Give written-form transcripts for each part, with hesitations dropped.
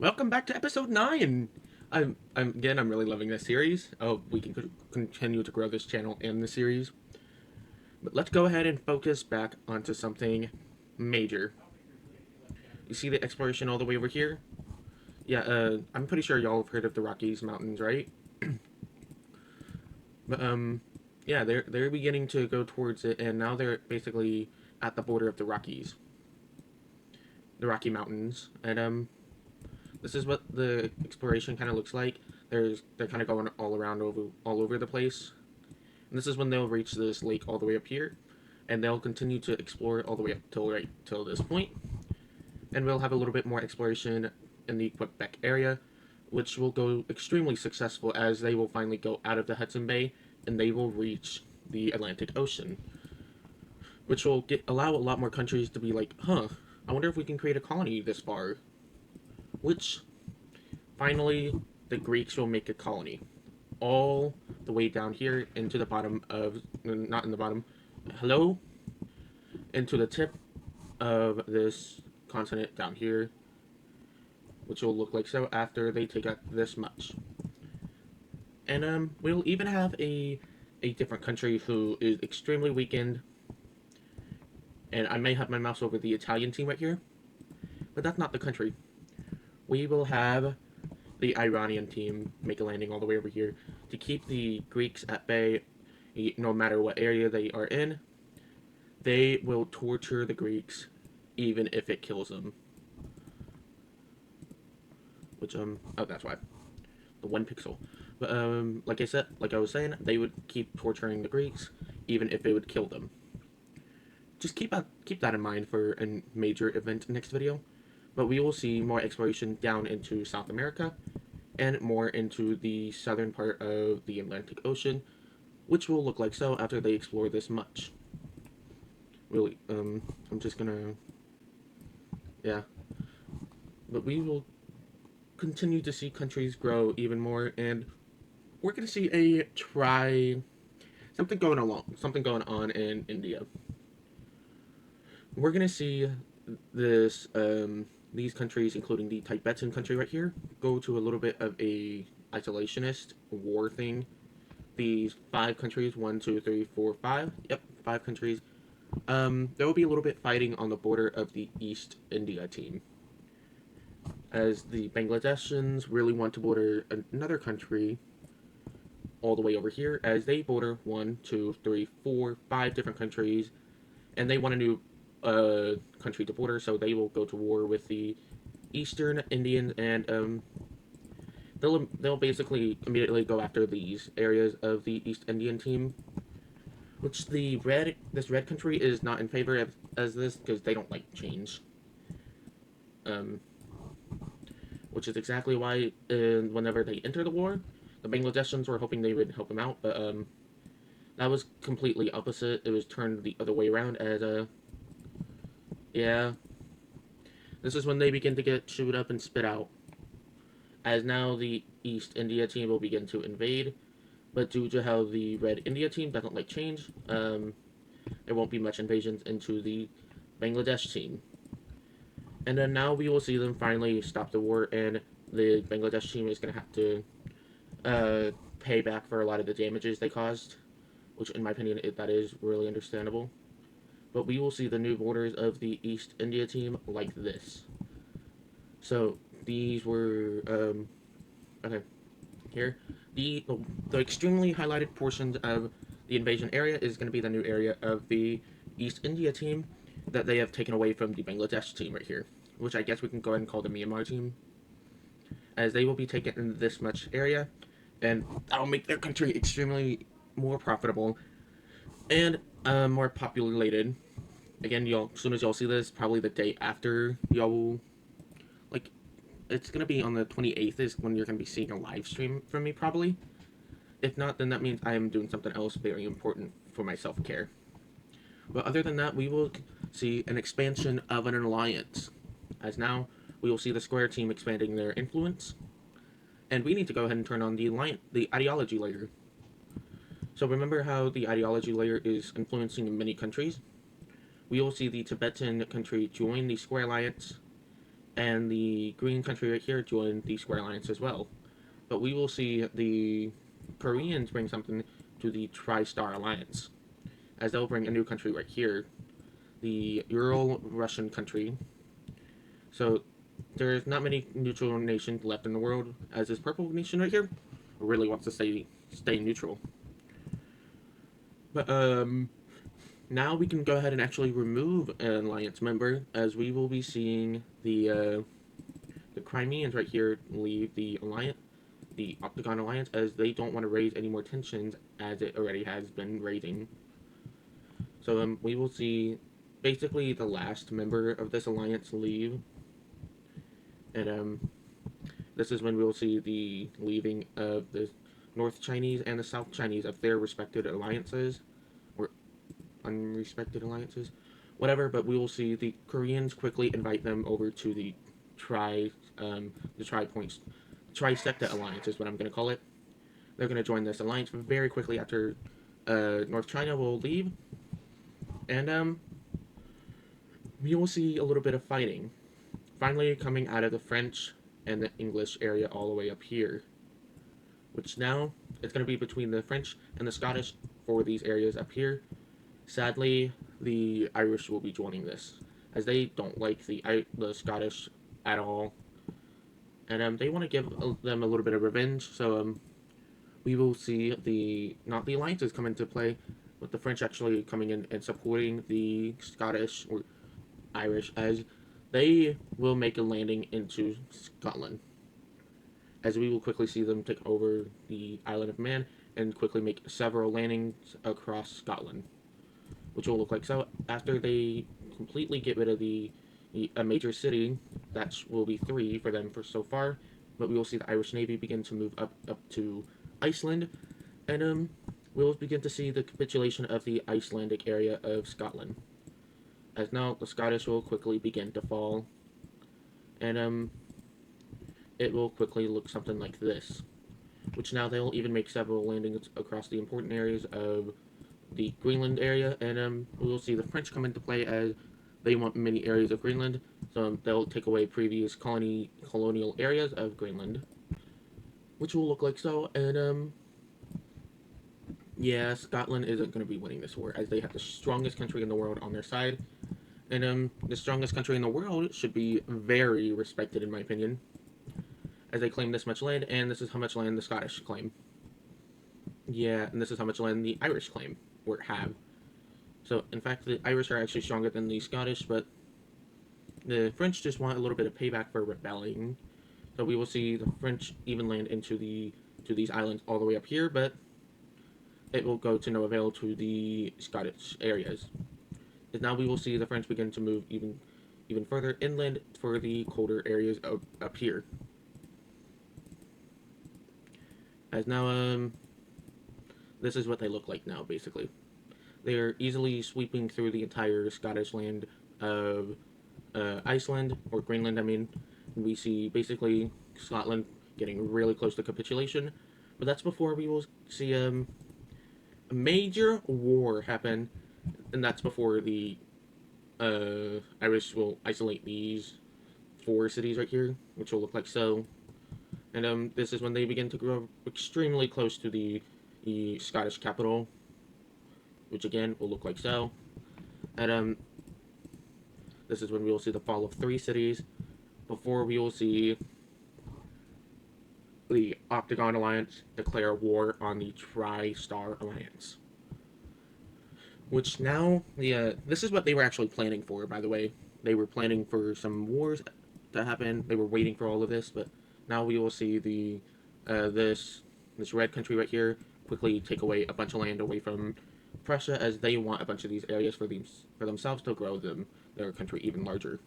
Welcome back to episode 9. I'm really loving this series. Oh, we can continue to grow this channel and the series. But let's go ahead and focus back onto something major. You see the exploration all the way over here? Yeah, I'm pretty sure y'all have heard of the Rockies Mountains, right? But yeah, they're beginning to go towards it, and now they're basically at the border of the Rocky Mountains, and this is what the exploration kind of looks like. They're kind of going all over the place. And this is when they'll reach this lake all the way up here, and they'll continue to explore all the way up till this point. And we'll have a little bit more exploration in the Quebec area, which will go extremely successful as they will finally go out of the Hudson Bay and they will reach the Atlantic Ocean, which will allow a lot more countries to be like, huh, I wonder if we can create a colony this far. Which finally the Greeks will make a colony all the way down here into the bottom of, not in the bottom, hello, into the tip of this continent down here, which will look like so after they take out this much. And we'll even have a different country who is extremely weakened, and I may have my mouse over the Italian team right here, but that's not the country. We will have the Iranian team make a landing all the way over here to keep the Greeks at bay no matter what area they are in. They will torture the Greeks even if it kills them. Which, oh, that's why. The 1 pixel. But, like I was saying, they would keep torturing the Greeks even if it would kill them. Just keep that in mind for a major event next video. But we will see more exploration down into South America and more into the southern part of the Atlantic Ocean, which will look like so after they explore this much. Really, I'm just gonna, yeah. But we will continue to see countries grow even more, and we're gonna see something going on in India. We're gonna see this these countries, including the Tibetan country right here, go to a little bit of a isolationist war thing. These 5 countries, 1, 2, 3, 4, 5. Yep, 5 countries. There will be a little bit fighting on the border of the East India team, as the Bangladeshans really want to border another country all the way over here, as they border 1, 2, 3, 4, 5 different countries, and they want a new country to border, so they will go to war with the Eastern Indians, and they'll basically immediately go after these areas of the East Indian team, which this red country is not in favor of as this because they don't like change. Um, which is exactly why whenever they enter the war, the Bangladeshans were hoping they would help them out, but that was completely opposite. It was turned the other way around as yeah. This is when they begin to get chewed up and spit out. As now the East India team will begin to invade, but due to how the Red India team doesn't like change, there won't be much invasions into the Bangladesh team. And then now we will see them finally stop the war, and the Bangladesh team is going to have to pay back for a lot of the damages they caused, which in my opinion that is really understandable. But we will see the new borders of the East India team like this. So these were okay. Here, the extremely highlighted portions of the invasion area is going to be the new area of the East India team that they have taken away from the Bangladesh team right here, which I guess we can go ahead and call the Myanmar team, as they will be taken in this much area, and that'll make their country extremely more profitable and more populated. Again, y'all, as soon as y'all see this, probably the day after y'all will, like, it's gonna be on the 28th is when you're gonna be seeing a live stream from me probably. If not, then that means I am doing something else very important for my self care. But other than that, we will see an expansion of an alliance, as now we will see the Square team expanding their influence, and we need to go ahead and turn on the ideology layer. So remember how the ideology layer is influencing many countries? We will see the Tibetan country join the Square Alliance, and the green country right here join the Square Alliance as well. But we will see the Koreans bring something to the Tri-Star Alliance, as they'll bring a new country right here, the Ural Russian country. So there's not many neutral nations left in the world, as this purple nation right here really wants to stay neutral. But now we can go ahead and actually remove an alliance member, as we will be seeing the Crimeans right here leave the Octagon Alliance, as they don't want to raise any more tensions, as it already has been raising. So we will see basically the last member of this alliance leave, and this is when we will see the leaving of the North Chinese and the South Chinese of their respected alliances, or unrespected alliances, whatever. But we will see the Koreans quickly invite them over to the tri-points, Trisecta Alliance is what I'm going to call it. They're going to join this alliance very quickly after North China will leave, and we will see a little bit of fighting, finally coming out of the French and the English area all the way up here, which now it's going to be between the French and the Scottish for these areas up here. Sadly, the Irish will be joining this, as they don't like the Scottish at all, and they want to give them a little bit of revenge. So we will see not the alliances come into play, but the French actually coming in and supporting the Scottish or Irish, as they will make a landing into Scotland, as we will quickly see them take over the Island of Man and quickly make several landings across Scotland, which will look like so. After they completely get rid of a major city, that will be 3 for them for so far. But we will see the Irish Navy begin to move up to Iceland, and we'll begin to see the capitulation of the Icelandic area of Scotland, as now the Scottish will quickly begin to fall, and it will quickly look something like this, which now they'll even make several landings across the important areas of the Greenland area, and we will see the French come into play, as they want many areas of Greenland, so they'll take away previous colonial areas of Greenland, which will look like so, and yeah, Scotland isn't going to be winning this war, as they have the strongest country in the world on their side, and the strongest country in the world should be very respected, in my opinion, as they claim this much land, and this is how much land the Scottish claim. Yeah, and this is how much land the Irish claim, or have. So, in fact, the Irish are actually stronger than the Scottish, but the French just want a little bit of payback for rebelling. So we will see the French even land into these islands all the way up here, but it will go to no avail to the Scottish areas. And now we will see the French begin to move even further inland for the colder areas up here. As now, this is what they look like now, basically. They are easily sweeping through the entire Scottish land of Iceland, or Greenland, I mean. We see basically Scotland getting really close to capitulation, but that's before we will see a major war happen, and that's before the Irish will isolate these 4 cities right here, which will look like so. And this is when they begin to grow extremely close to the Scottish capital, which again will look like so. And this is when we will see the fall of 3 cities, before we will see the Octagon Alliance declare war on the Tri-Star Alliance. Which now, this is what they were actually planning for, by the way. They were planning for some wars to happen. They were waiting for all of this, but now we will see this red country right here quickly take away a bunch of land away from Prussia, as they want a bunch of these areas for themselves to grow their country even larger.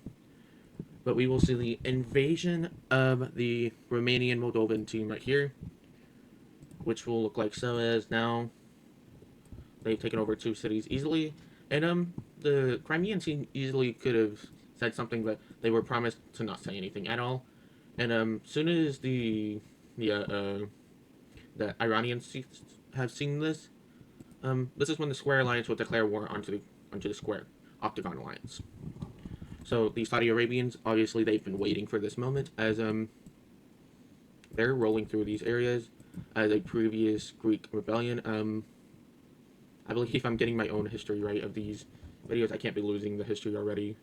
But we will see the invasion of the Romanian Moldovan team right here, which will look like so, as now they've taken over 2 cities easily, and the Crimean team easily could have said something, but they were promised to not say anything at all. And soon as the Iranians have seen this, this is when the Square Alliance will declare war onto the Square Octagon Alliance. So the Saudi Arabians, obviously, they've been waiting for this moment as they're rolling through these areas as a previous Greek rebellion. I believe I'm getting my own history right of these videos. I can't be losing the history already.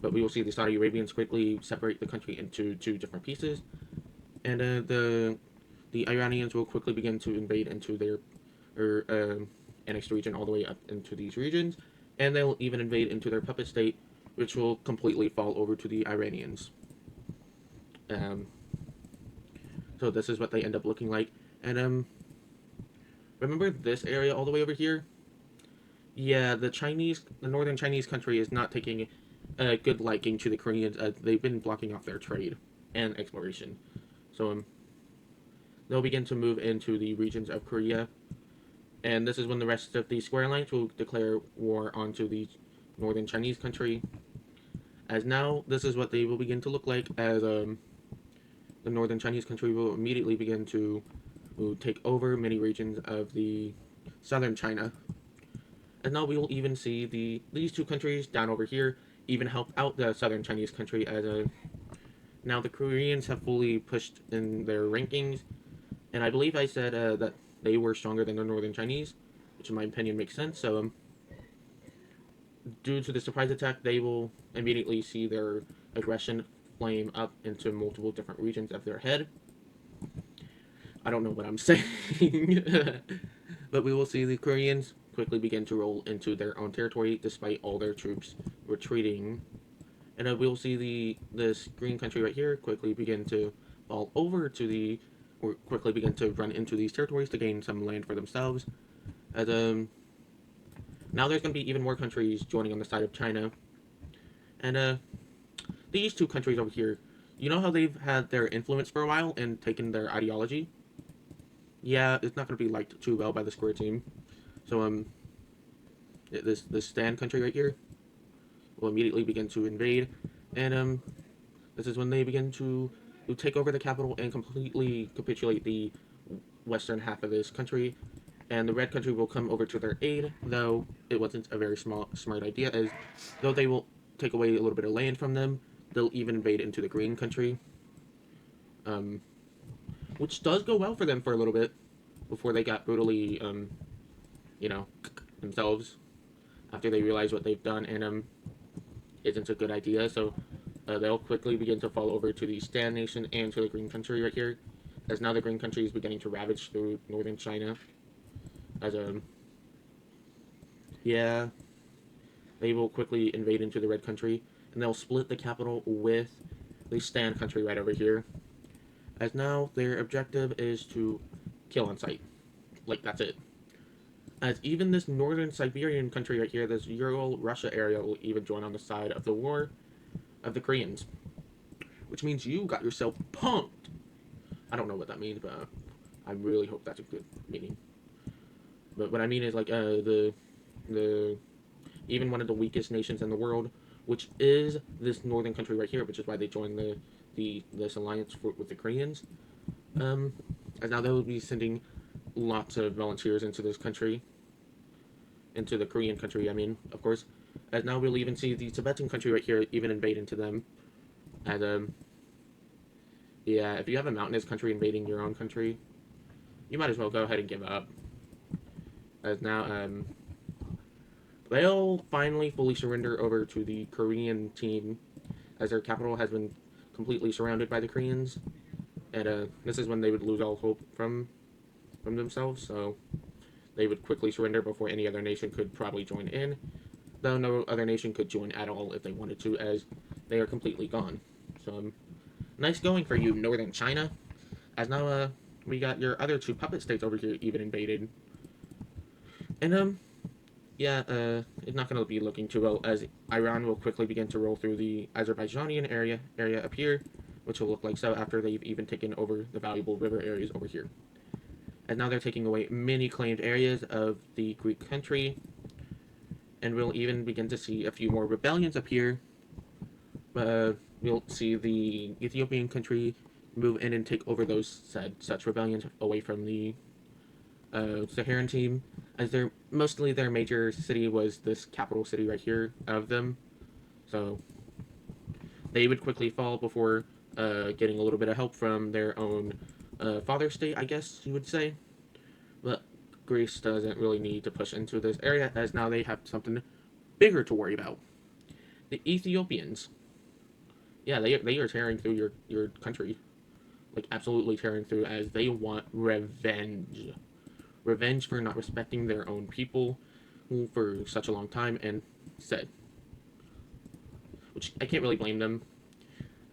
But we will see the Saudi Arabians quickly separate the country into two different pieces, and the Iranians will quickly begin to invade into their or annexed region all the way up into these regions, and they'll even invade into their puppet state, which will completely fall over to the Iranians. Um, so this is what they end up looking like, and remember this area all the way over here? Yeah, the northern Chinese country is not taking a good liking to the Koreans. They've been blocking off their trade and exploration. So they'll begin to move into the regions of Korea, and this is when the rest of the Square Alliance will declare war onto the northern Chinese country. As now, this is what they will begin to look like as the northern Chinese country will immediately begin to take over many regions of the southern China. And now we will even see these two countries down over here even help out the southern Chinese country as now the Koreans have fully pushed in their rankings, and I believe I said that they were stronger than the northern Chinese, which in my opinion makes sense. So due to the surprise attack, they will immediately see their aggression flame up into multiple different regions of their head. I don't know what I'm saying, but we will see the Koreans quickly begin to roll into their own territory despite all their troops retreating. And we will see this green country right here quickly begin to fall over to or quickly begin to run into these territories to gain some land for themselves. As now there's going to be even more countries joining on the side of China, and these two countries over here, you know how they've had their influence for a while and taken their ideology? Yeah, it's not going to be liked too well by the Square team. So this Stan country right here will immediately begin to invade, and this is when they begin to take over the capital and completely capitulate the western half of this country. And the red country will come over to their aid, though it wasn't a very smart idea, as though they will take away a little bit of land from them, they'll even invade into the green country, which does go well for them for a little bit before they got brutally, you know, themselves after they realize what they've done and isn't a good idea. So they'll quickly begin to fall over to the Stan Nation and to the green country right here, as now the green country is beginning to ravage through northern China. As yeah, they will quickly invade into the red country, and they'll split the capital with the Stan country right over here. As now their objective is to kill on sight. Like that's it. As even this northern Siberian country right here, this Ural Russia area, will even join on the side of the war of the Koreans, which means you got yourself punked. I don't know what that means, but I really hope that's a good meaning. But what I mean is like the even one of the weakest nations in the world, which is this northern country right here, which is why they joined this alliance with the Koreans. As now they will be sending lots of volunteers into this country, into the Korean country. I mean, of course. As now we'll even see the Tibetan country right here even invade into them. And yeah, if you have a mountainous country invading your own country, you might as well go ahead and give up. As now they'll finally fully surrender over to the Korean team, as their capital has been completely surrounded by the Koreans, and this is when they would lose all hope from themselves. So they would quickly surrender before any other nation could probably join in, though no other nation could join at all if they wanted to, as they are completely gone. So nice going for you, northern China. As now we got your other two puppet states over here even invaded, and yeah, it's not going to be looking too well, as Iran will quickly begin to roll through the Azerbaijani area up here, which will look like so after they've even taken over the valuable river areas over here. And now they're taking away many claimed areas of the Greek country, and we'll even begin to see a few more rebellions appear. We'll see the Ethiopian country move in and take over those such rebellions away from the Saharan team, as their major city was this capital city right here of them. So they would quickly fall before getting a little bit of help from their own father state, I guess you would say. But Greece doesn't really need to push into this area, as now they have something bigger to worry about. The Ethiopians. Yeah, they are tearing through your country. Like, absolutely tearing through, as they want revenge. Revenge for not respecting their own people for such a long time, and said. Which I can't really blame them,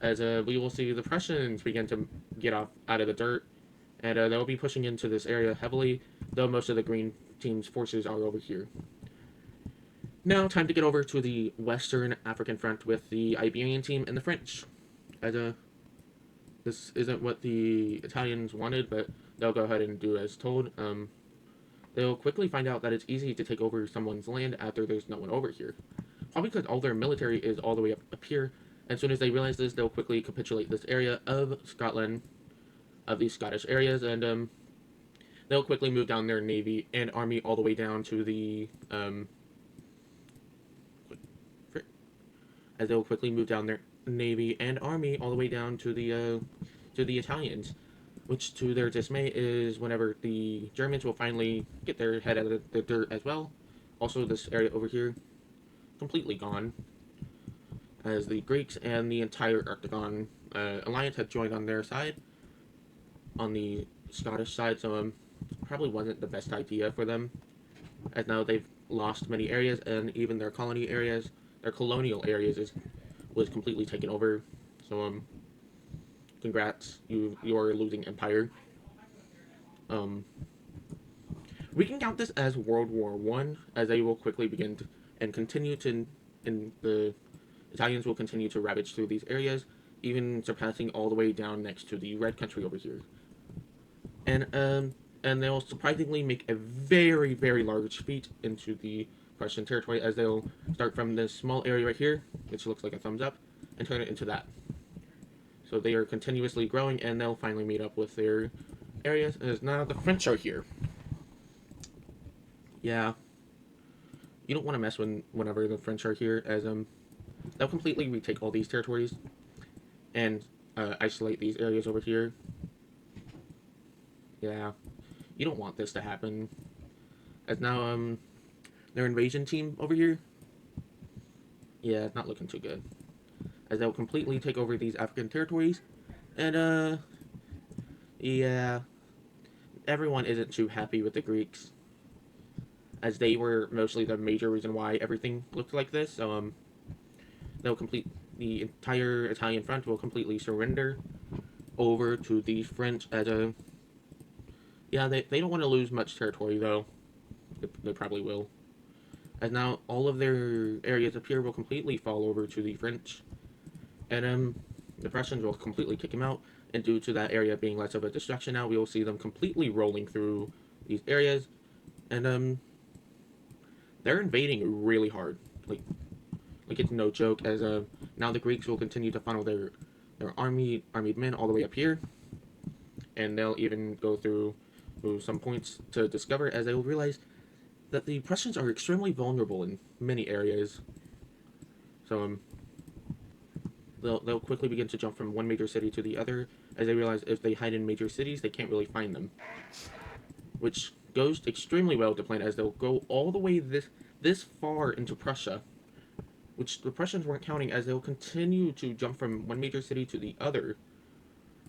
as we will see the Prussians begin to get off out of the dirt, and they'll be pushing into this area heavily, though most of the green team's forces are over here. Now, time to get over to the Western African front with the Iberian team and the French. As this isn't what the Italians wanted, but they'll go ahead and do as told. They'll quickly find out that it's easy to take over someone's land after there's no one over here. Probably because all their military is all the way up here. As soon as they realize this, they'll quickly capitulate this area of Scotland, of these Scottish areas, and they'll quickly move down their navy and army all the way down to the as they'll quickly move down their navy and army all the way down to the Italians, which to their dismay is whenever the Germans will finally get their head out of the dirt as well. Also, this area over here completely gone, as the Greeks and the entire Arcticon alliance had joined on their side, on the Scottish side. So probably wasn't the best idea for them, as now they've lost many areas, and even their colony areas, their colonial areas, was completely taken over. So congrats, you're losing empire. Um, we can count this as World War One, as they will quickly begin to, and continue to, and the Italians will continue to ravage through these areas, even surpassing all the way down next to the Red Country over here. And they'll surprisingly make a very, very large feat into the Prussian territory, as they'll start from this small area right here, which looks like a thumbs up, and turn it into that. So they are continuously growing, and they'll finally meet up with their areas, as now the French are here. Yeah, you don't want to mess whenever the French are here, as they'll completely retake all these territories and isolate these areas over here. Yeah, you don't want this to happen, as now their invasion team over here, yeah, not looking too good, as they'll completely take over these African territories, and yeah, everyone isn't too happy with the Greeks, as they were mostly the major reason why everything looked like this. So they'll complete the entire Italian front will completely surrender over to the French, as yeah, they don't want to lose much territory, though. They probably will, as now all of their areas up here will completely fall over to the French, and the Prussians will completely kick him out. And due to that area being less of a distraction now, we will see them completely rolling through these areas, and they're invading really hard. Like it's no joke. As now the Greeks will continue to funnel their armed men all the way up here, and they'll even go through some points to discover, as they will realize that the Prussians are extremely vulnerable in many areas. So they'll quickly begin to jump from one major city to the other, as they realize if they hide in major cities, they can't really find them. Which goes extremely well to plan, as they'll go all the way this far into Prussia, which the Prussians weren't counting, as they'll continue to jump from one major city to the other,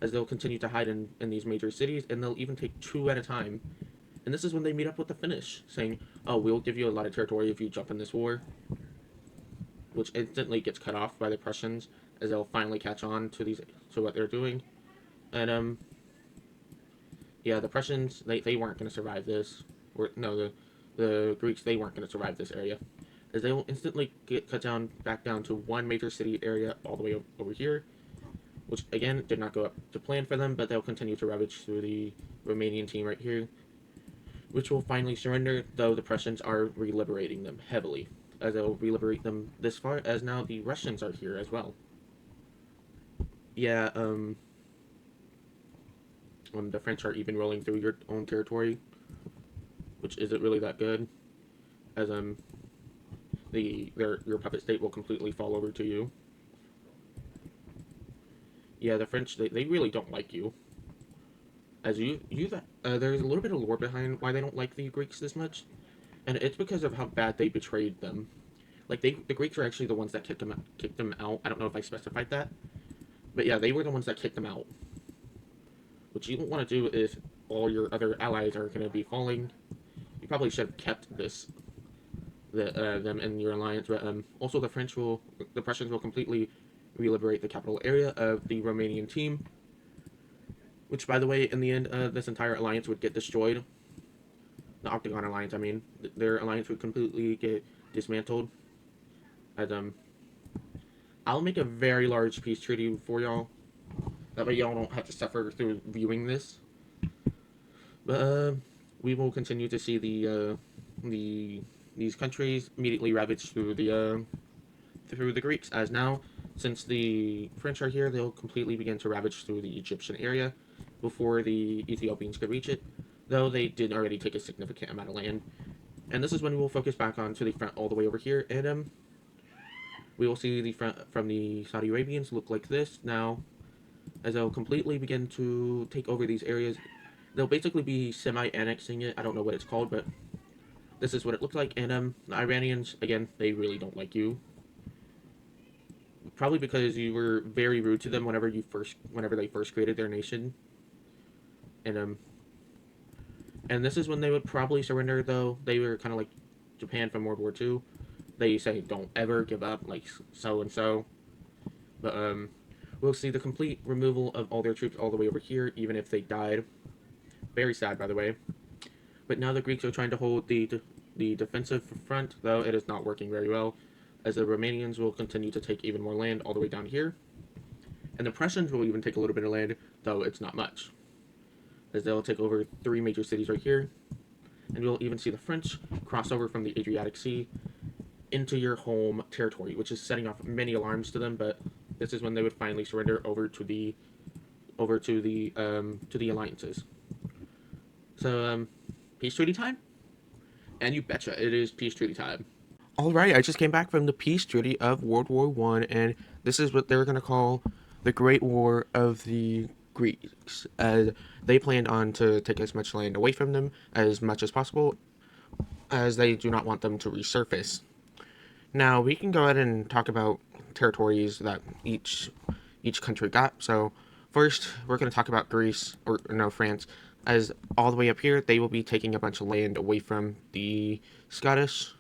as they'll continue to hide in these major cities, and they'll even take two at a time. And this is when they meet up with the Finnish, saying, "Oh, we'll give you a lot of territory if you jump in this war," which instantly gets cut off by the Prussians, as they'll finally catch on to what they're doing. And yeah, the Prussians, they weren't going to survive this. Or no, the Greeks, they weren't going to survive this area, as they will instantly get cut down back down to one major city area all the way over here, which again did not go up to plan for them. But they'll continue to ravage through the Romanian team right here, which will finally surrender, though the Prussians are reliberating them heavily, as they'll reliberate them this far, as now the Russians are here as well. Yeah, when the French are even rolling through your own territory, which isn't really that good, as your puppet state will completely fall over to you. Yeah, the French they really don't like you. As there's a little bit of lore behind why they don't like the Greeks this much, and it's because of how bad they betrayed them. Like the Greeks are actually the ones that kicked them out. I don't know if I specified that, but yeah, they were the ones that kicked them out. What you don't want to do if all your other allies are going to be falling. You probably should have kept them in your alliance. But also the Prussians will completely re-liberate the capital area of the Romanian team. Which, by the way, in the end, this entire alliance would get destroyed. The Octagon Alliance, I mean, their alliance would completely get dismantled. As I'll make a very large peace treaty for y'all. That way, y'all don't have to suffer through viewing this. But we will continue to see these countries immediately ravaged through the Greeks. As now, since the French are here, they'll completely begin to ravage through the Egyptian area before the Ethiopians could reach it. Though they did already take a significant amount of land. And this is when we will focus back on to the front all the way over here, and we will see the front from the Saudi Arabians look like this now, as they'll completely begin to take over these areas. They'll basically be semi-annexing it. I don't know what it's called, but this is what it looks like. And the Iranians, again, they really don't like you. Probably because you were very rude to them whenever they first created their nation. And this is when they would probably surrender, though. They were kind of like Japan from World War II. They say, don't ever give up, like so-and-so. But, we'll see the complete removal of all their troops all the way over here, even if they died. Very sad, by the way. But now the Greeks are trying to hold the defensive front, though it is not working very well, as the Romanians will continue to take even more land all the way down here. And the Prussians will even take a little bit of land, though it's not much, as they'll take over 3 major cities right here. And you'll even see the French cross over from the Adriatic Sea into your home territory, which is setting off many alarms to them. But this is when they would finally surrender over to the alliances. So peace treaty time, and you betcha it is peace treaty time. All right, I just came back from the peace treaty of World War One, and this is what they're gonna call the Great War of the Greeks, as they planned on to take as much land away from them as much as possible, as they do not want them to resurface. Now, we can go ahead and talk about territories that each country got. So, first, we're going to talk about France, as all the way up here, they will be taking a bunch of land away from the Scottish,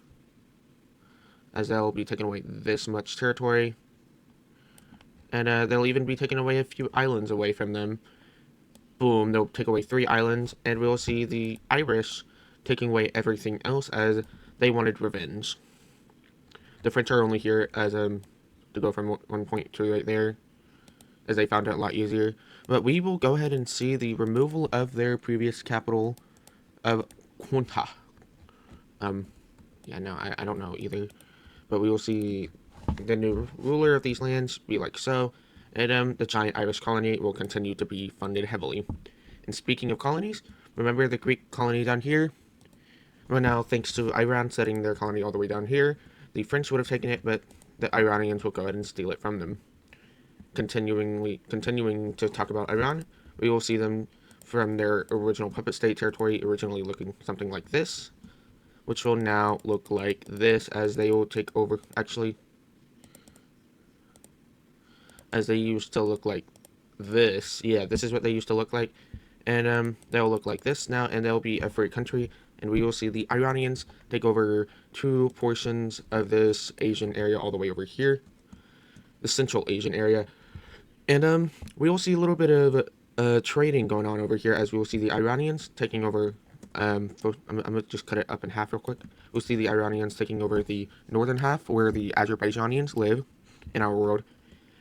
as they'll be taking away this much territory. And they'll even be taking away a few islands away from them. Boom, they'll take away 3 islands, and we'll see the Irish taking away everything else, as they wanted revenge. The French are only here as to go from one point to right there, as they found it a lot easier. But we will go ahead and see the removal of their previous capital of Quinta. Yeah, no, I don't know either. But we will see the new ruler of these lands be like so, and the giant Irish colony will continue to be funded heavily. And speaking of colonies, remember the Greek colony down here? Well, now, thanks to Iran setting their colony all the way down here, the French would have taken it, but the Iranians will go ahead and steal it from them. Continuing to talk about Iran, we will see them from their original puppet state territory, originally looking something like this, which will now look like this, as they will take over, actually, as they used to look like this. Yeah, this is what they used to look like, and they'll look like this now, and they'll be a free country. And we will see the Iranians take over 2 portions of this Asian area all the way over here, the Central Asian area. And we will see a little bit of trading going on over here, as we will see the Iranians taking over. I'm gonna just cut it up in half real quick. We'll see the Iranians taking over the northern half, where the Azerbaijanians live in our world.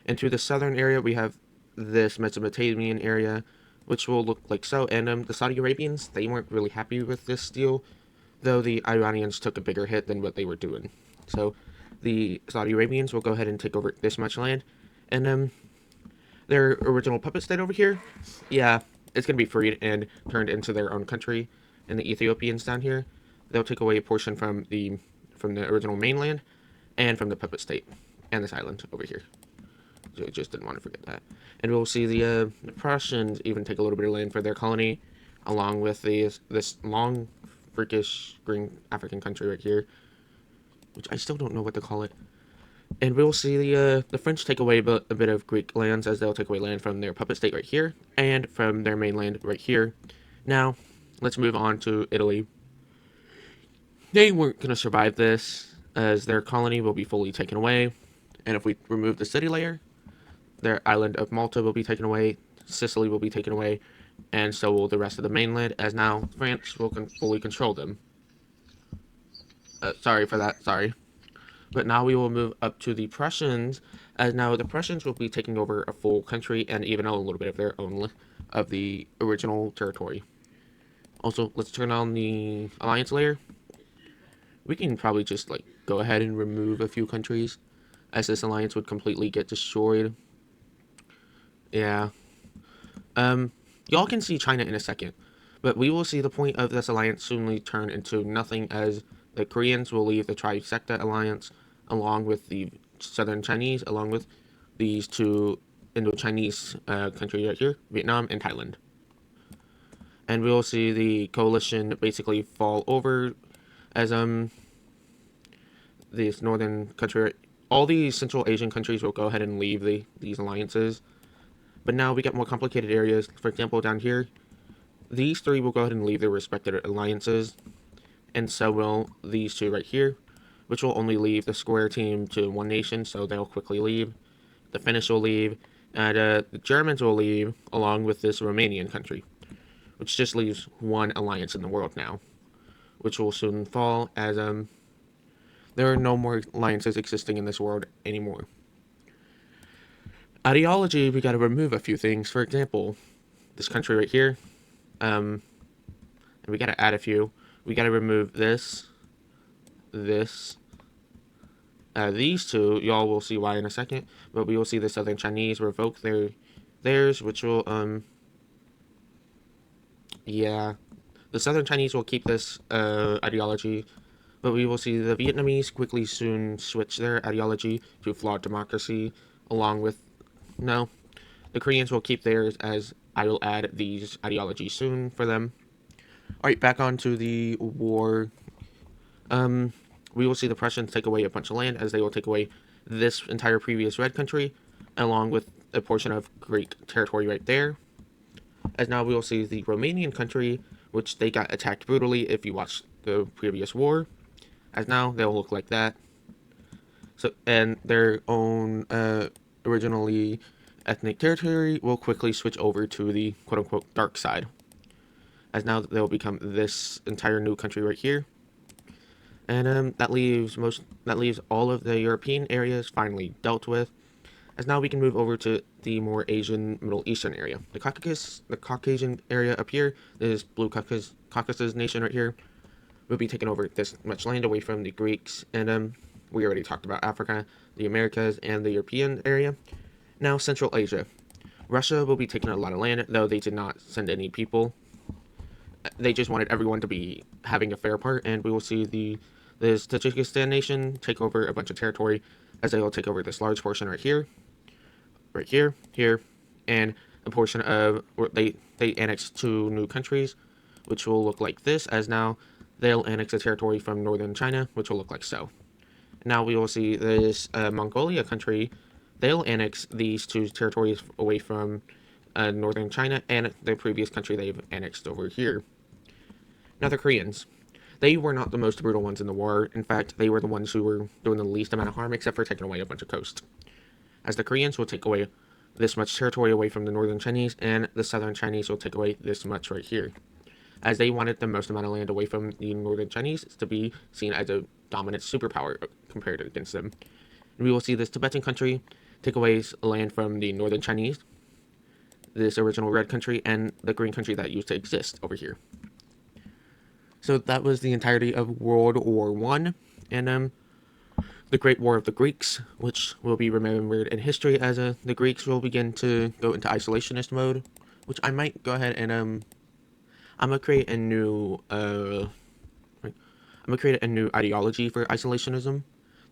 And to the southern area, we have this Mesopotamian area, which will look like so. And the Saudi Arabians, they weren't really happy with this deal, though the Iranians took a bigger hit than what they were doing. So the Saudi Arabians will go ahead and take over this much land. And their original puppet state over here, yeah, it's going to be freed and turned into their own country. And the Ethiopians down here, they'll take away a portion from the original mainland, and from the puppet state, and this island over here. So I just didn't want to forget that. And we'll see the Prussians even take a little bit of land for their colony, along with this long, freakish green African country right here, which I still don't know what to call it. And we'll see the French take away a bit of Greek lands, as they'll take away land from their puppet state right here, and from their mainland right here. Now, let's move on to Italy. They weren't going to survive this, as their colony will be fully taken away. And if we remove the city layer, their island of Malta will be taken away, Sicily will be taken away, and so will the rest of the mainland, as now France will fully control them. Sorry for that, sorry. But now we will move up to the Prussians, as now the Prussians will be taking over a full country and even a little bit of their own of the original territory. Also, let's turn on the alliance layer. We can probably just like go ahead and remove a few countries, as this alliance would completely get destroyed. Yeah. Y'all can see China in a second, but we will see the point of this alliance soonly turn into nothing, as the Koreans will leave the Trisecta alliance along with the Southern Chinese, along with these two Indo-Chinese countries right here, Vietnam and Thailand. And we will see the coalition basically fall over, as this northern country, all these Central Asian countries will go ahead and leave these alliances. But now we get more complicated areas. For example, down here, these three will go ahead and leave their respective alliances, and so will these two right here, which will only leave the square team to one nation, so they'll quickly leave. The Finnish will leave, and the Germans will leave, along with this Romanian country, which just leaves one alliance in the world now, which will soon fall, as there are no more alliances existing in this world anymore. Ideology, we gotta remove a few things. For example, this country right here, and we gotta add a few. We gotta remove this, these two. Y'all will see why in a second, but we will see the Southern Chinese revoke theirs, which will yeah, the Southern Chinese will keep this ideology, but we will see the Vietnamese quickly soon switch their ideology to flawed democracy, along with no, the Koreans will keep theirs, as I will add these ideologies soon for them. Alright, back on to the war. We will see the Prussians take away a bunch of land, as they will take away this entire previous red country, along with a portion of Greek territory right there. As now we will see the Romanian country, which they got attacked brutally if you watched the previous war. As now they'll look like that. So, and their own originally ethnic territory will quickly switch over to the quote-unquote dark side, as now they'll become this entire new country right here. And that leaves all of the European areas finally dealt with, as now we can move over to the more Asian Middle Eastern area. The Caucasian area up here, this blue Caucasus nation right here, will be taking over this much land away from the Greeks, and we already talked about Africa, the Americas, and the European area. Now, Central Asia. Russia will be taking a lot of land, though they did not send any people. They just wanted everyone to be having a fair part, and we will see the Tajikistan nation take over a bunch of territory, as they will take over this large portion right here, here, and a portion of, they annex two new countries, which will look like this, as now they'll annex a territory from northern China, which will look like so. Now we will see this Mongolia country. They'll annex these two territories away from northern China and the previous country they've annexed over here. Now the Koreans. They were not the most brutal ones in the war. In fact, they were the ones who were doing the least amount of harm, except for taking away a bunch of coast. As the Koreans will take away this much territory away from the northern Chinese, and the southern Chinese will take away this much right here, as they wanted the most amount of land away from the northern Chinese to be seen as a dominant superpower compared against them. And we will see this Tibetan country take away land from the northern Chinese, this original red country, and the green country that used to exist over here. So that was the entirety of World War I, and the Great War of the Greeks, which will be remembered in history as the Greeks will begin to go into isolationist mode, which I might go ahead and I'm gonna create a new ideology for isolationism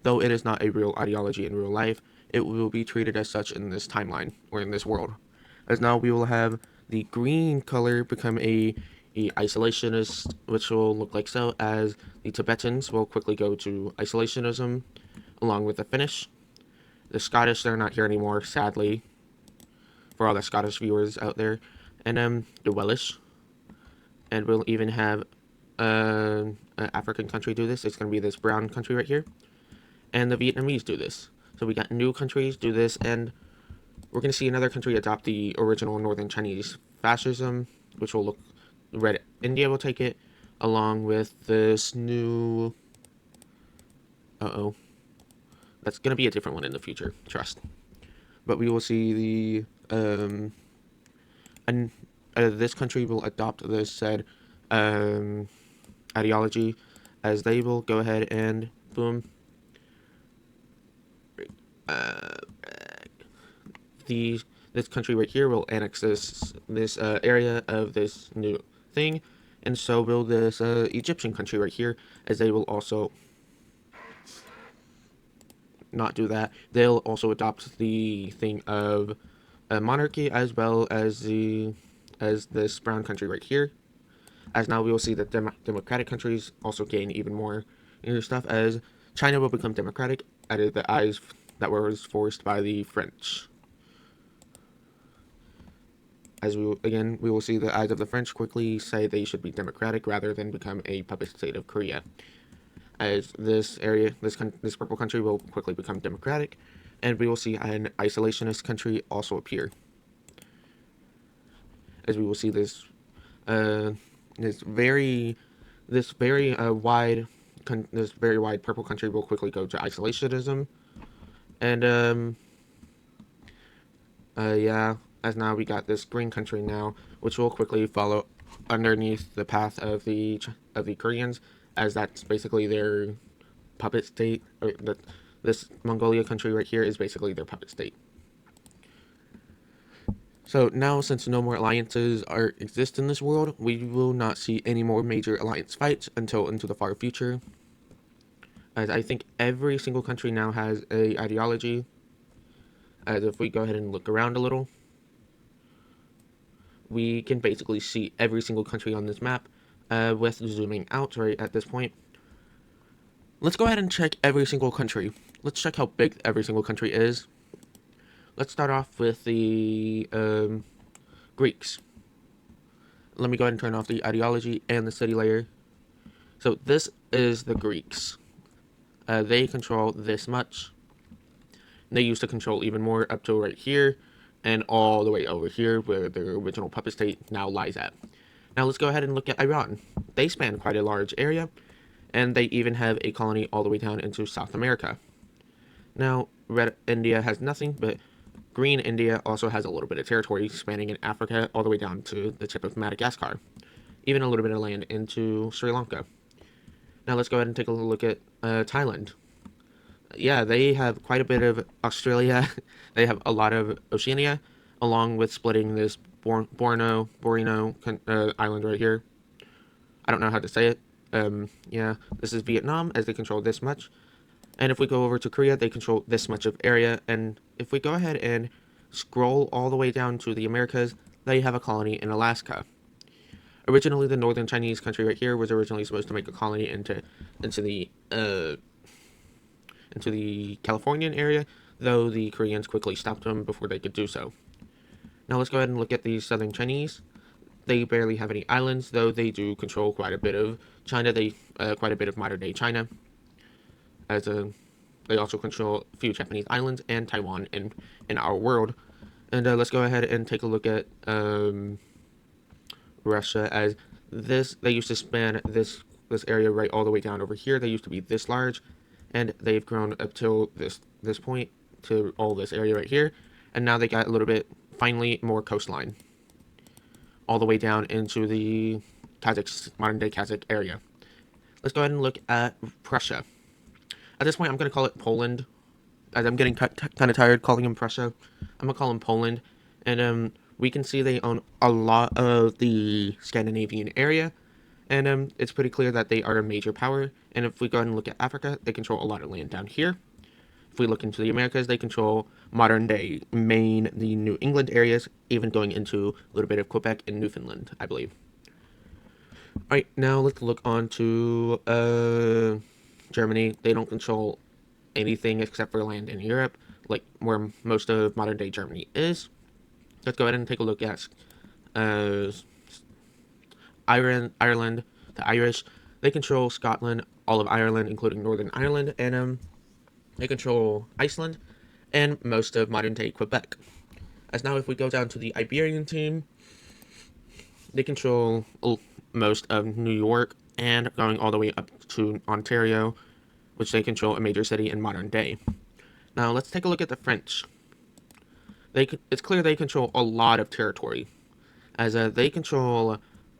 though it is not a real ideology in real life, it will be treated as such in this timeline or in this world. As now we will have the green color become a isolationist, which will look like so, as the Tibetans will quickly go to isolationism along with the Finnish. The Scottish, they're not here anymore, sadly, for all the Scottish viewers out there. And the Welsh, and we'll even have an African country do this. It's going to be this brown country right here. And the Vietnamese do this. So we got new countries do this, and we're going to see another country adopt the original Northern Chinese fascism, which will look red. India will take it, along with this new... That's going to be a different one in the future, trust. But we will see the... this country will adopt this said ideology, as they will go ahead and boom. This country right here will annex this area of this new thing, and so will this Egyptian country right here, as they will also not do that. They'll also adopt the thing of a monarchy, as well as this brown country right here. As now we will see that democratic countries also gain even more stuff, as China will become democratic out of the eyes that was forced by the French. As we will see the eyes of the French quickly say they should be democratic rather than become a puppet state of Korea. As this purple country will quickly become democratic, and we will see an isolationist country also appear. As we will see this very wide purple country will quickly go to isolationism, and as now we got this green country now, which will quickly follow underneath the path of the Koreans, as that's basically their puppet state. Or this Mongolia country right here is basically their puppet state. So now, since no more alliances exist in this world, we will not see any more major alliance fights until into the far future. As I think every single country now has a ideology. As if we go ahead and look around a little, we can basically see every single country on this map with zooming out right at this point. Let's go ahead and check every single country. Let's check how big every single country is. Let's start off with the Greeks. Let me go ahead and turn off the ideology and the city layer. So this is the Greeks. They control this much. They used to control even more up to right here, and all the way over here where their original puppet state now lies at. Now let's go ahead and look at Iran. They span quite a large area, and they even have a colony all the way down into South America. Now, red India has nothing, but green India also has a little bit of territory spanning in Africa all the way down to the tip of Madagascar. Even a little bit of land into Sri Lanka. Now let's go ahead and take a look at Thailand. Yeah, they have quite a bit of Australia. They have a lot of Oceania, along with splitting this Borneo island right here. I don't know how to say it. Yeah, this is Vietnam, as they control this much. And if we go over to Korea, they control this much of area. And if we go ahead and scroll all the way down to the Americas, they have a colony in Alaska. Originally, the Northern Chinese country right here was originally supposed to make a colony into the Californian area, though the Koreans quickly stopped them before they could do so. Now let's go ahead and look at the Southern Chinese. They barely have any islands, though they do control quite a bit of China. Quite a bit of modern-day China. They also control a few Japanese islands and Taiwan in our world. And let's go ahead and take a look at Russia, as they used to span this area right all the way down over here. They used to be this large, and they've grown up till this point to all this area right here, and now they got a little bit finally more coastline all the way down into the modern day Kazakh area. Let's go ahead and look at Prussia. At this point, I'm going to call it Poland, as I'm getting kind of tired calling him Prussia. I'm going to call him Poland, and we can see they own a lot of the Scandinavian area, And it's pretty clear that they are a major power. And if we go ahead and look at Africa, they control a lot of land down here. If we look into the Americas, they control modern day Maine, the New England areas, even going into a little bit of Quebec and Newfoundland, I believe. Alright, now let's look on to Germany. They don't control anything except for land in Europe, like where most of modern day Germany is. Let's go ahead and take a look at uh, Ireland, the Irish. They control Scotland, all of Ireland, including Northern Ireland, and they control Iceland and most of modern day Quebec. As now, if we go down to the Iberian team, they control most of New York and going all the way up to Ontario, which they control a major city in modern day. Now, let's take a look at the French. It's clear they control a lot of territory, as they control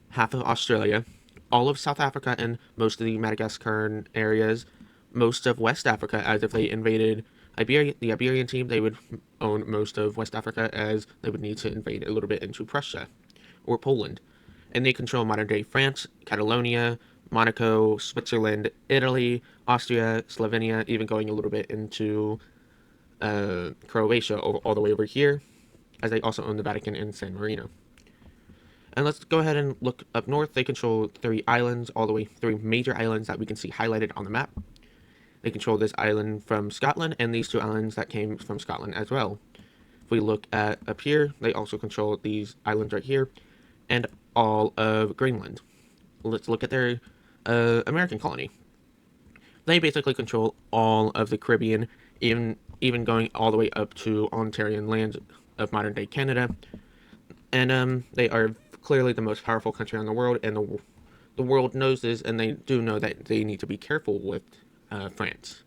half of Australia, all of South Africa, and most of the Madagascar areas, most of West Africa, as if they invaded Iberia, the Iberian team, they would own most of West Africa, as they would need to invade a little bit into Prussia or Poland. And they control modern day France, Catalonia, Monaco, Switzerland, Italy, Austria, Slovenia, even going a little bit into Croatia all the way over here, as they also own the Vatican and San Marino. And let's go ahead and look up north. They control 3 islands, all the way 3 major islands that we can see highlighted on the map. They control this island from Scotland and these 2 islands that came from Scotland as well. If we look at up here, they also control these islands right here and all of Greenland. Let's look at their American colony. They basically control all of the Caribbean, even going all the way up to Ontarian lands of modern day Canada. And they are clearly the most powerful country in the world, and the world knows this, and they do know that they need to be careful with France.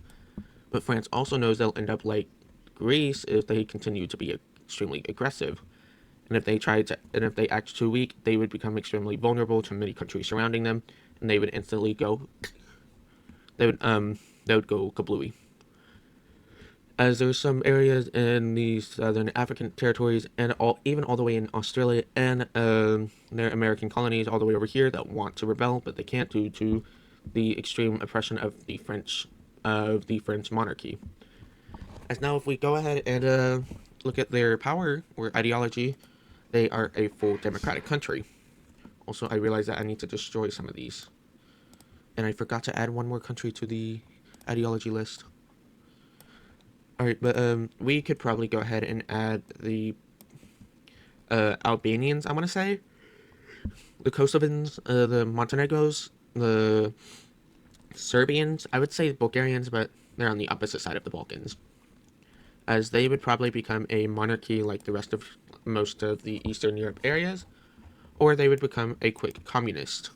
But France also knows they'll end up like Greece if they continue to be extremely aggressive. And if they act too weak, they would become extremely vulnerable to many countries surrounding them, and they would instantly go. They would go kablooey. As there's some areas in the southern African territories and even all the way in Australia and their American colonies all the way over here that want to rebel, but they can't due to the extreme oppression of the French monarchy. As now, if we go ahead and look at their power or ideology, they are a full democratic country. Also, I realize that I need to destroy some of these, and I forgot to add one more country to the ideology list. Alright, but we could probably go ahead and add the Albanians, I want to say. The Kosovans, the Montenegros, the Serbians. I would say Bulgarians, but they're on the opposite side of the Balkans. As they would probably become a monarchy like the rest of most of the Eastern Europe areas, or they would become a quick communist.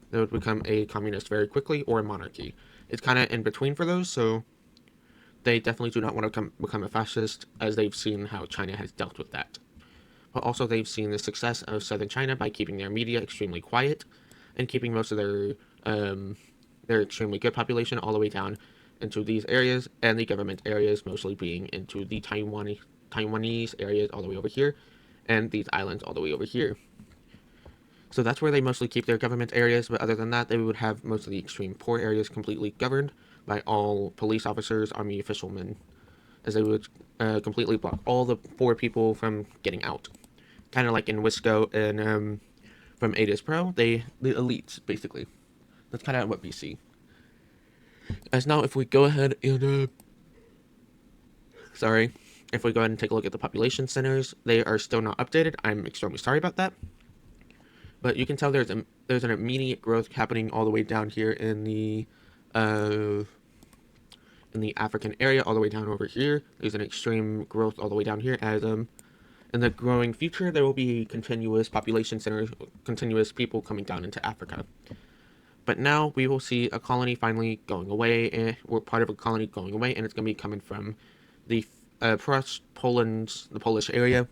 They would become a communist very quickly, or a monarchy. It's kind of in between for those, so they definitely do not want to become a fascist, as they've seen how China has dealt with that. But also, they've seen the success of southern China by keeping their media extremely quiet and keeping most of their extremely good population all the way down into these areas, and the government areas mostly being into the Taiwanese areas all the way over here, and these islands all the way over here. So that's where they mostly keep their government areas, but other than that, they would have most of the extreme poor areas completely governed by all police officers, army officialmen, as they would completely block all the poor people from getting out. Kind of like in Wisco and from Adis Pro, the elites, basically. That's kind of what we see. As now, if we go ahead and if we go ahead and take a look at the population centers, they are still not updated. I'm extremely sorry about that. But you can tell there's an immediate growth happening all the way down here in the African area, all the way down over here. There's an extreme growth all the way down here. As in the growing future, there will be continuous population centers, continuous people coming down into Africa. But now we will see a colony finally going away, and we're part of a colony going away, and it's going to be coming from the Poland, the Polish area,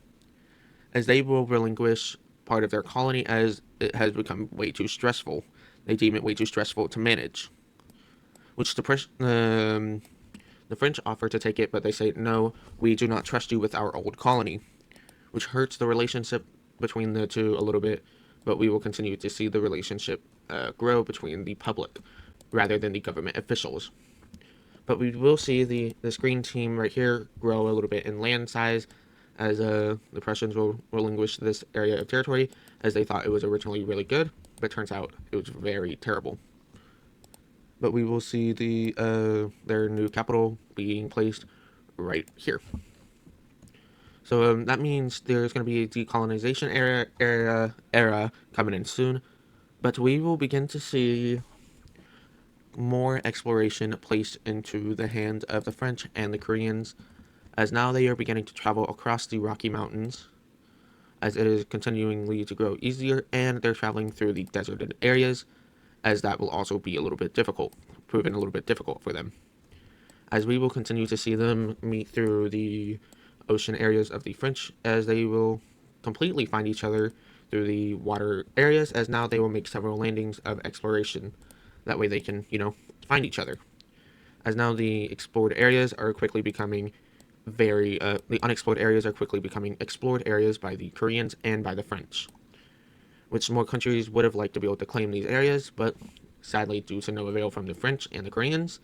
as they will relinquish part of their colony as it has become way too stressful. They deem it way too stressful to manage, which the French offer to take it, but they say, no, we do not trust you with our old colony, which hurts the relationship between the two a little bit, but we will continue to see the relationship grow between the public rather than the government officials. But we will see this green team right here grow a little bit in land size as the Prussians will relinquish this area of territory as they thought it was originally really good, but turns out it was very terrible. But we will see their new capital being placed right here. So that means there's going to be a decolonization era coming in soon, but we will begin to see more exploration placed into the hands of the French and the Koreans, as now they are beginning to travel across the Rocky Mountains, as it is continuingly to grow easier, and they're traveling through the deserted areas, as that will also be a little bit difficult, proven a little bit difficult for them. As we will continue to see them meet through the ocean areas of the French, as they will completely find each other through the water areas, as now they will make several landings of exploration. That way they can, find each other. As now the explored areas are quickly becoming the unexplored areas are quickly becoming explored areas by the Koreans and by the French, which more countries would have liked to be able to claim these areas, but sadly, due to no avail from the French and the Koreans,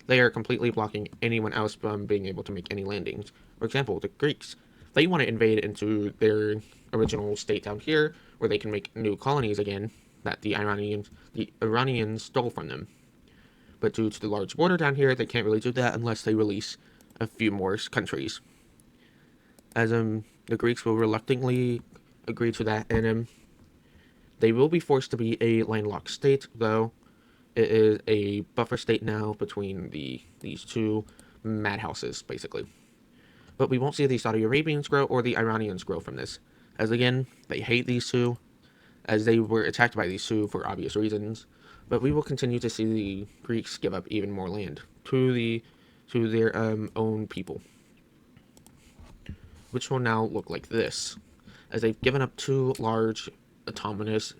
they are completely blocking anyone else from being able to make any landings. For example, the Greeks, they want to invade into their original state down here, where they can make new colonies again that the Iranians stole from them. But due to the large border down here, they can't really do that unless they release a few more countries. As the Greeks will reluctantly agree to that, and they will be forced to be a landlocked state, though it is a buffer state now between these two madhouses, basically. But we won't see the Saudi Arabians grow or the Iranians grow from this, as again, they hate these two, as they were attacked by these two for obvious reasons. But we will continue to see the Greeks give up even more land to their own people, which will now look like this, as they've given up two large autonomous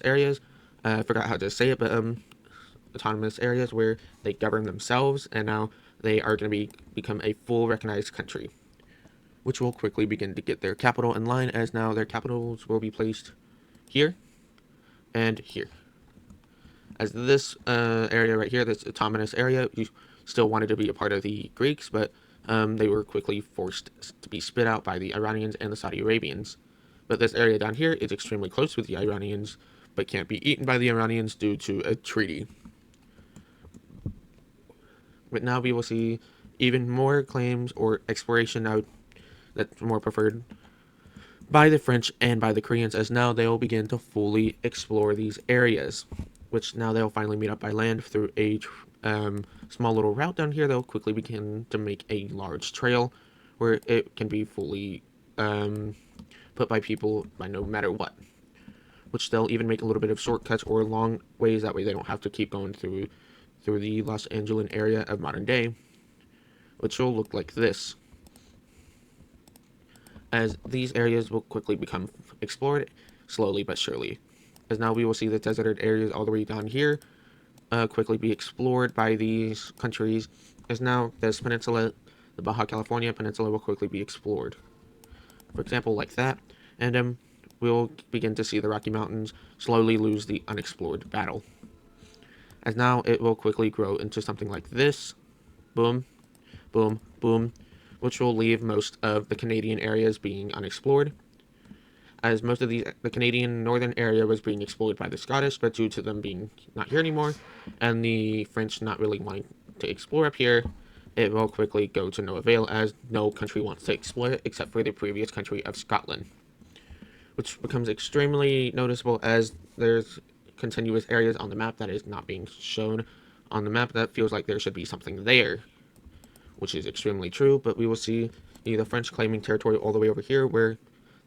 areas. I forgot how to say it, but autonomous areas where they govern themselves, and now they are going to become a full recognized country, which will quickly begin to get their capital in line, as now their capitals will be placed here and here. As this area right here, this autonomous area, you still wanted to be a part of the Greeks, but they were quickly forced to be spit out by the Iranians and the Saudi Arabians. But this area down here is extremely close with the Iranians, but can't be eaten by the Iranians due to a treaty. But now we will see even more claims or exploration now that's more preferred by the French and by the Koreans, as now they will begin to fully explore these areas, which now they'll finally meet up by land through a small little route down here. They'll quickly begin to make a large trail where it can be fully put by people by no matter what, which they'll even make a little bit of shortcuts or long ways, that way they don't have to keep going through the Los Angeles area of modern day, which will look like this, as these areas will quickly become explored slowly but surely, as now we will see the deserted areas all the way down here quickly be explored by these countries, as now this peninsula, the Baja California Peninsula, will quickly be explored, for example, like that, and we'll begin to see the Rocky Mountains slowly lose the unexplored battle, as now it will quickly grow into something like this, boom, boom, boom, which will leave most of the Canadian areas being unexplored, as most of the Canadian northern area was being explored by the Scottish, but due to them being not here anymore, and the French not really wanting to explore up here, it will quickly go to no avail, as no country wants to explore it except for the previous country of Scotland, which becomes extremely noticeable as there's continuous areas on the map that is not being shown on the map that feels like there should be something there, which is extremely true. But we will see the French claiming territory all the way over here, where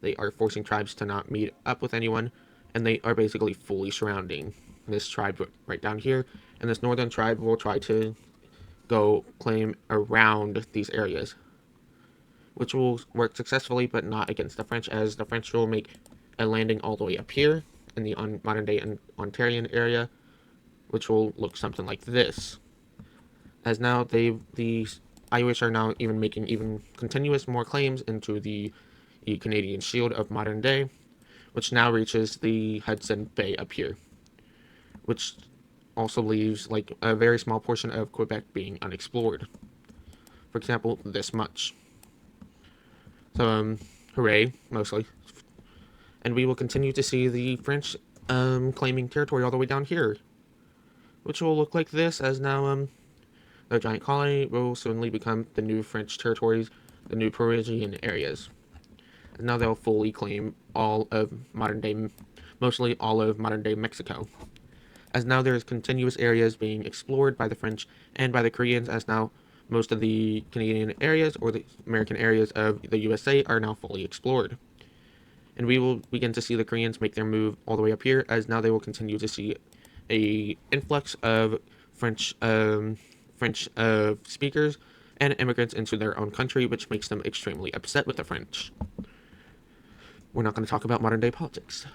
they are forcing tribes to not meet up with anyone, and they are basically fully surrounding this tribe right down here, and this northern tribe will try to go claim around these areas, which will work successfully, but not against the French, as the French will make a landing all the way up here in the modern-day Ontarian area, which will look something like this. As now the Irish are now even making continuous more claims into the the Canadian Shield of modern day, which now reaches the Hudson Bay up here, which also leaves like a very small portion of Quebec being unexplored. For example, this much. So, hooray, mostly. And we will continue to see the French claiming territory all the way down here, which will look like this, as now their giant colony will suddenly become the new French territories, the new Parisian areas. And now they'll fully claim all of modern day, mostly all of modern day Mexico. As now there's continuous areas being explored by the French and by the Koreans, as now most of the Canadian areas or the American areas of the USA are now fully explored. And we will begin to see the Koreans make their move all the way up here, as now they will continue to see a influx of French speakers and immigrants into their own country, which makes them extremely upset with the French. We're not going to talk about modern day politics,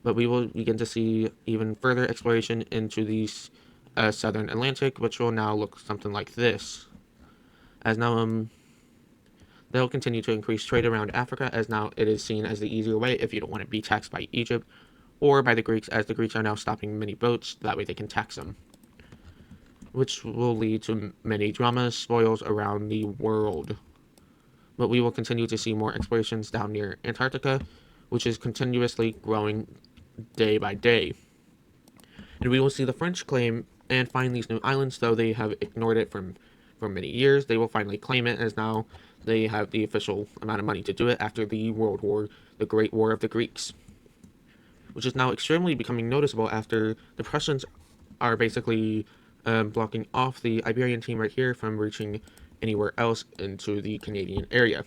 but we will begin to see even further exploration into the southern Atlantic, which will now look something like this. As now they'll continue to increase trade around Africa, as now it is seen as the easier way if you don't want to be taxed by Egypt or by the Greeks, as the Greeks are now stopping many boats, that way they can tax them, which will lead to many dramas, spoils around the world. But we will continue to see more explorations down near Antarctica, which is continuously growing day by day. And we will see the French claim and find these new islands, though they have ignored it for many years. They will finally claim it, as now they have the official amount of money to do it after the Great War of the Greeks, which is now extremely becoming noticeable after the Prussians are basically blocking off the Iberian team right here from reaching anywhere else into the Canadian area.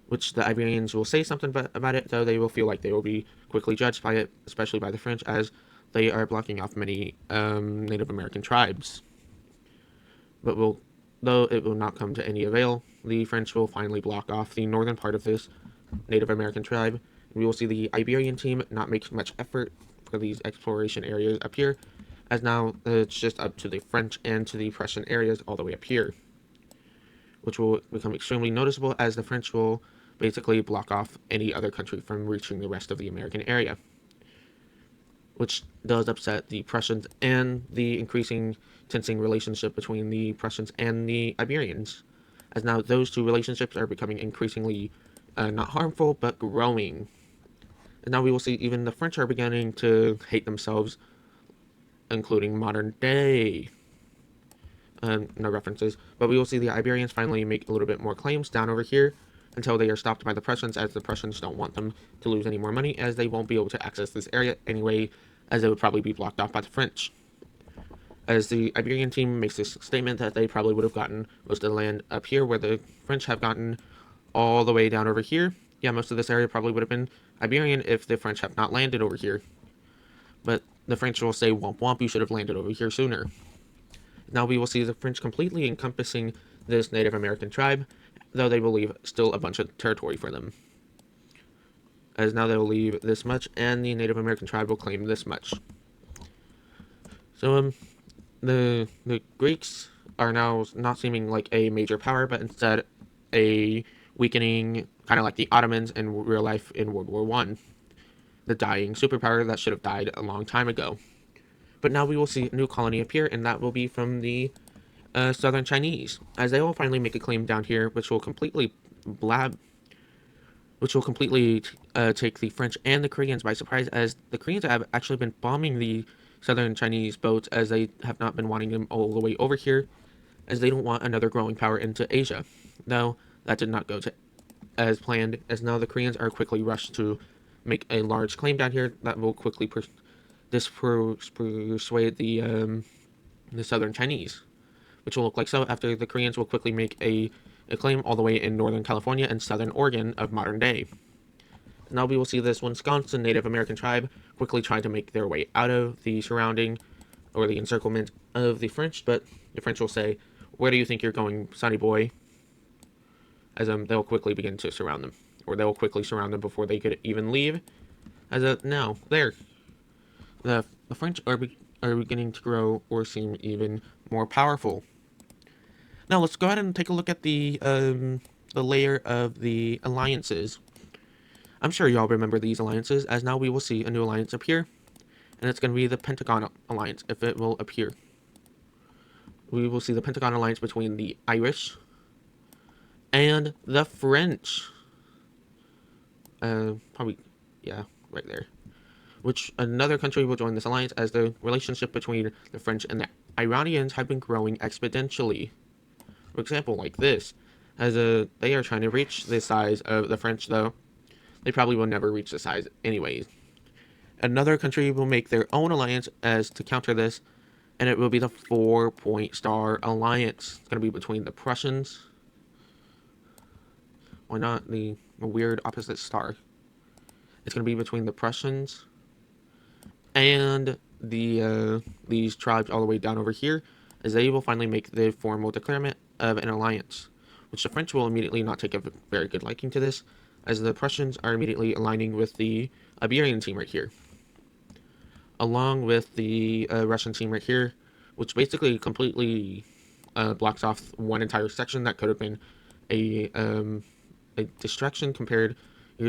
Which the Iberians will say something about it, though they will feel like they will be quickly judged by it, especially by the French, as they are blocking off many Native American tribes. But though it will not come to any avail, the French will finally block off the northern part of this Native American tribe. We will see the Iberian team not make much effort for these exploration areas up here, as now it's just up to the French and to the Prussian areas all the way up here, which will become extremely noticeable, as the French will basically block off any other country from reaching the rest of the American area, which does upset the Prussians and the increasing tensing relationship between the Prussians and the Iberians, as now those two relationships are becoming increasingly not harmful, but growing. And now we will see even the French are beginning to hate themselves, including modern day. No references, but we will see the Iberians finally make a little bit more claims down over here, until they are stopped by the Prussians, as the Prussians don't want them to lose any more money, as they won't be able to access this area anyway, as it would probably be blocked off by the French. As the Iberian team makes this statement that they probably would have gotten most of the land up here, where the French have gotten all the way down over here. Yeah, most of this area probably would have been Iberian if the French have not landed over here. But the French will say, womp womp, you should have landed over here sooner. Now we will see the French completely encompassing this Native American tribe, though they will leave still a bunch of territory for them. As now they will leave this much, and the Native American tribe will claim this much. So, the Greeks are now not seeming like a major power, but instead a weakening, kind of like the Ottomans in real life in World War I. The dying superpower that should have died a long time ago. But now we will see a new colony appear, and that will be from the Southern Chinese, as they will finally make a claim down here, which will completely take the French and the Koreans by surprise, as the Koreans have actually been bombing the Southern Chinese boats, as they have not been wanting them all the way over here, as they don't want another growing power into Asia. Though that did not go to as planned, as now the Koreans are quickly rushed to make a large claim down here that will quickly persuade the Southern Chinese, which will look like so after the Koreans will quickly make a claim all the way in Northern California and Southern Oregon of modern day. Now we will see this Wisconsin Native American tribe quickly try to make their way out of the surrounding or the encirclement of the French, but the French will say, "Where do you think you're going, sonny boy?" As they'll quickly begin to surround them, or they'll quickly surround them before they could even leave. As now there, the French are beginning to grow or seem even more powerful. Now let's go ahead and take a look at the the layer of the alliances. I'm sure y'all remember these alliances, as now we will see a new alliance appear, and it's going to be the Pentagon Alliance, if it will appear. We will see the Pentagon Alliance between the Irish and the French. Probably, yeah, right there. Which another country will join this alliance, as the relationship between the French and the Iranians have been growing exponentially. For example, like this, as they are trying to reach the size of the French, though they probably will never reach the size anyways. Another country will make their own alliance as to counter this, and it will be the 4-point star alliance. It's going to be between the Prussians. Why not the weird opposite star? It's going to be between the Prussians and these tribes all the way down over here, as they will finally make the formal declarement of an alliance, which the French will immediately not take a very good liking to this, as the Prussians are immediately aligning with the Iberian team right here, along with the Russian team right here, which basically completely blocks off one entire section that could have been a distraction compared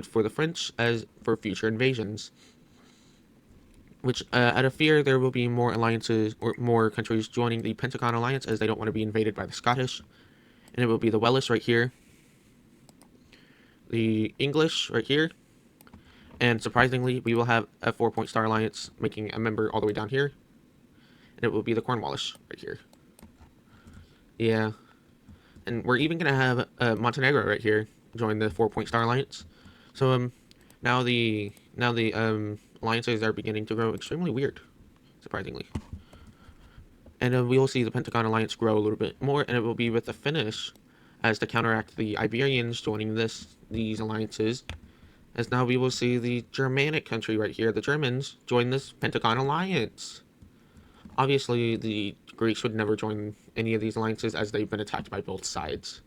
for the French as for future invasions. Which, out of fear, there will be more alliances or more countries joining the Pentagon Alliance, as they don't want to be invaded by the Scottish. And it will be the Welsh right here, the English right here, and surprisingly, we will have a 4-point star alliance making a member all the way down here, and it will be the Cornwallis right here. Yeah, and we're even gonna have Montenegro right here join the 4-point star alliance. So now the alliances are beginning to grow extremely weird, surprisingly. And we will see the Pentagon Alliance grow a little bit more, and it will be with the Finnish as to counteract the Iberians joining these alliances. As now we will see the Germanic country right here, the Germans, join this Pentagon Alliance. Obviously, the Greeks would never join any of these alliances, as they've been attacked by both sides.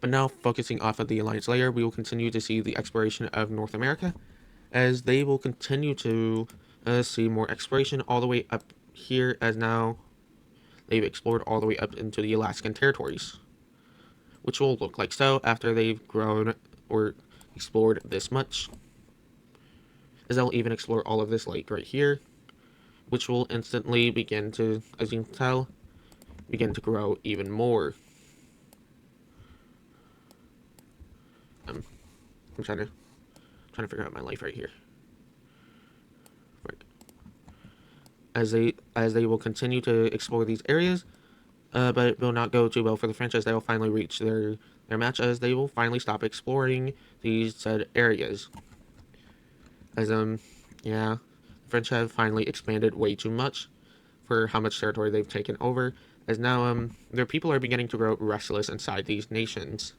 But now, focusing off of the alliance layer, we will continue to see the exploration of North America, as they will continue to see more exploration all the way up here, as now they've explored all the way up into the Alaskan territories, which will look like so after they've grown or explored this much, as they'll even explore all of this lake right here, which will instantly begin to, as you can tell, begin to grow even more. I'm trying to figure out my life right here. Right. As they will continue to explore these areas, but it will not go too well for the French, as they will finally reach their match, as they will finally stop exploring these said areas. As yeah, the French have finally expanded way too much for how much territory they've taken over, as now their people are beginning to grow restless inside these nations.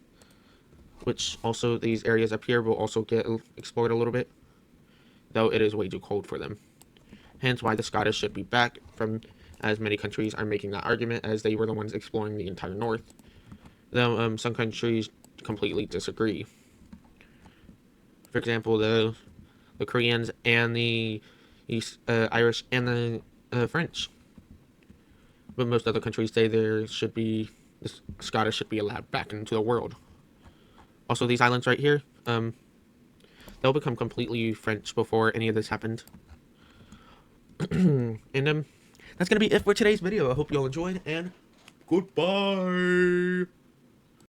Which also, these areas up here will also get explored a little bit, though it is way too cold for them. Hence why the Scottish should be back, from as many countries are making that argument, as they were the ones exploring the entire north. Though some countries completely disagree. For example, the Koreans and the Irish and the French. But most other countries say the Scottish should be allowed back into the world. Also, these islands right here, they'll become completely French before any of this happened. And that's gonna be it for today's video. I hope you all enjoyed, and goodbye.